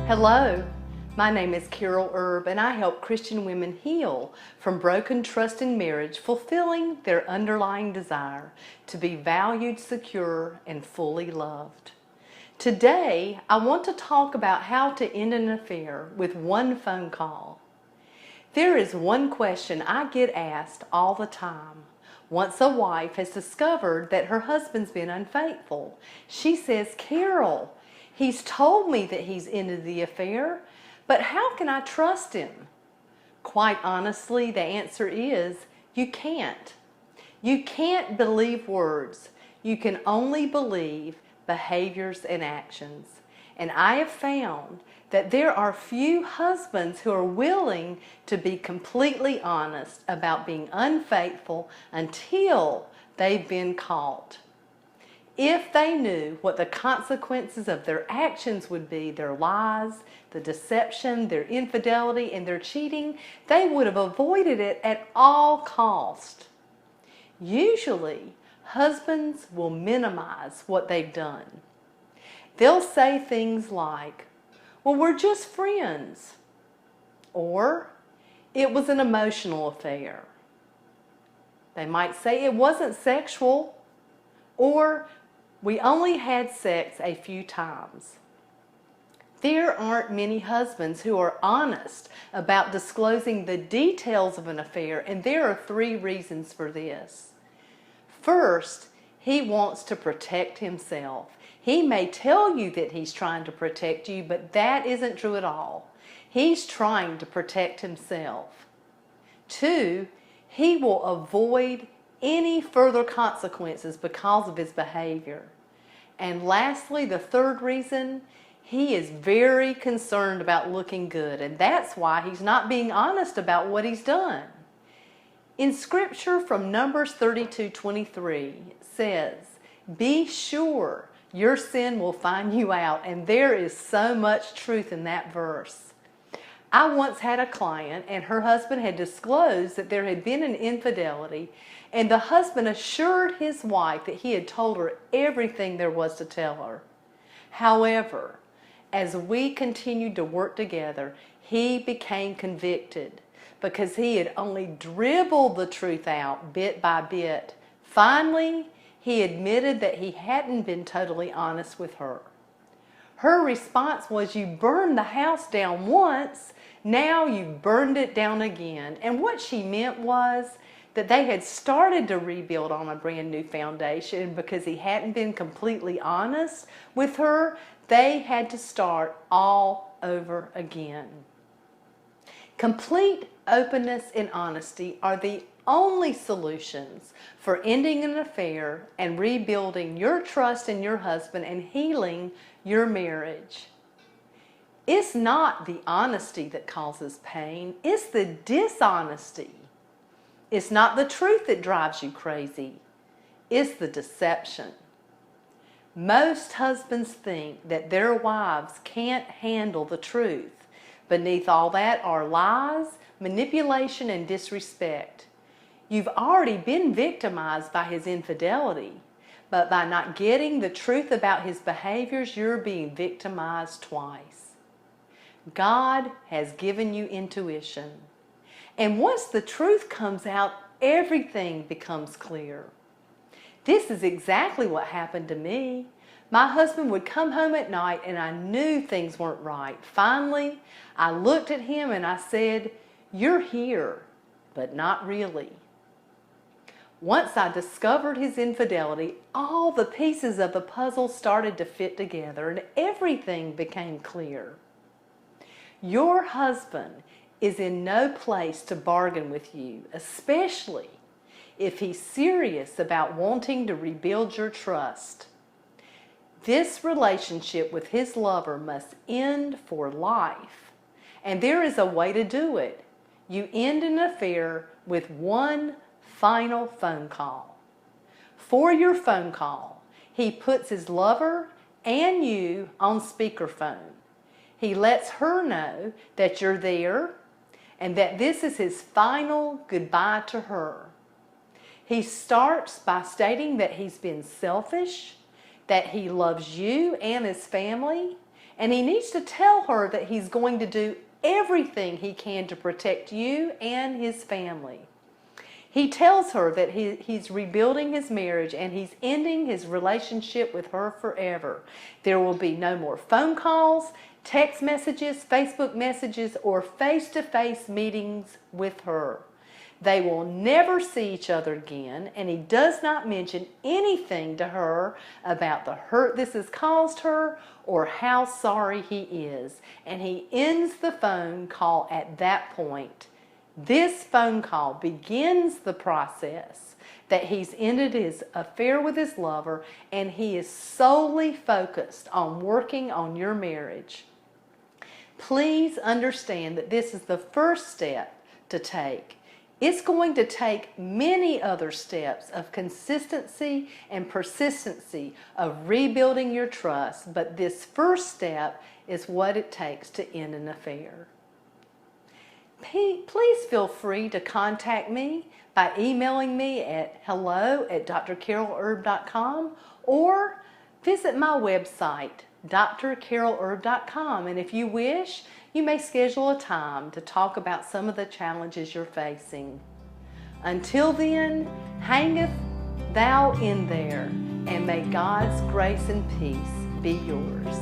Hello, my name is Carol Erb and I help Christian women heal from broken trust in marriage, fulfilling their underlying desire to be valued, secure, and fully loved. Today, I want to talk about how to end an affair with one phone call. There is one question I get asked all the time. Once a wife has discovered that her husband's been unfaithful, she says, "Carol, he's told me that he's ended the affair, but how can I trust him?" Quite honestly, the answer is you can't. You can't believe words. You can only believe behaviors and actions. And I have found that there are few husbands who are willing to be completely honest about being unfaithful until they've been caught. If they knew what the consequences of their actions would be, their lies, the deception, their infidelity, and their cheating, they would have avoided it at all cost. Usually, husbands will minimize what they've done. They'll say things like, "Well, we're just friends," or "It was an emotional affair." They might say it wasn't sexual, or "We only had sex a few times." There aren't many husbands who are honest about disclosing the details of an affair, and there are 3 reasons for this. First, he wants to protect himself. He may tell you that he's trying to protect you, but that isn't true at all. He's trying to protect himself. 2, he will avoid any further consequences because of his behavior. And lastly, the 3rd reason, he is very concerned about looking good, and that's why he's not being honest about what he's done. In scripture from Numbers 32:23 says, "Be sure your sin will find you out," and there is so much truth in that verse. I once had a client and her husband had disclosed that there had been an infidelity, and the husband assured his wife that he had told her everything there was to tell her. However, as we continued to work together, he became convicted because he had only dribbled the truth out bit by bit. Finally, he admitted that he hadn't been totally honest with her. Her response was, "You burned the house down once, now you've burned it down again." And what she meant was that they had started to rebuild on a brand new foundation, and because he hadn't been completely honest with her, they had to start all over again. Complete openness and honesty are the only solutions for ending an affair and rebuilding your trust in your husband and healing your marriage. It's not the honesty that causes pain, it's the dishonesty. It's not the truth that drives you crazy, it's the deception. Most husbands think that their wives can't handle the truth. Beneath all that are lies, manipulation, and disrespect. You've already been victimized by his infidelity, but by not getting the truth about his behaviors, you're being victimized twice. God has given you intuition, and once the truth comes out, everything becomes clear. This is exactly what happened to me. My husband would come home at night and I knew things weren't right. Finally, I looked at him and I said, "You're here, but not really." Once I discovered his infidelity, all the pieces of the puzzle started to fit together and everything became clear. Your husband is in no place to bargain with you, especially if he's serious about wanting to rebuild your trust. This relationship with his lover must end for life, and there is a way to do it. You end an affair with one final phone call. For your phone call, he puts his lover and you on speakerphone. He lets her know that you're there and that this is his final goodbye to her. He starts by stating that he's been selfish, that he loves you and his family, And he needs to tell her that he's going to do everything he can to protect you and his family. He tells her that he's rebuilding his marriage and he's ending his relationship with her forever. There will be no more phone calls, text messages, Facebook messages, or face-to-face meetings with her. They will never see each other again, and he does not mention anything to her about the hurt this has caused her or how sorry he is. And he ends the phone call at that point. This phone call begins the process that he's ended his affair with his lover, and he is solely focused on working on your marriage. Please understand that this is the first step to take. It's going to take many other steps of consistency and persistency of rebuilding your trust, but this first step is what it takes to end an affair. Please feel free to contact me by emailing me at hello@drcarolherb.com or visit my website, drcarolherb.com, and if you wish, you may schedule a time to talk about some of the challenges you're facing. Until then, hangeth thou in there, and may God's grace and peace be yours.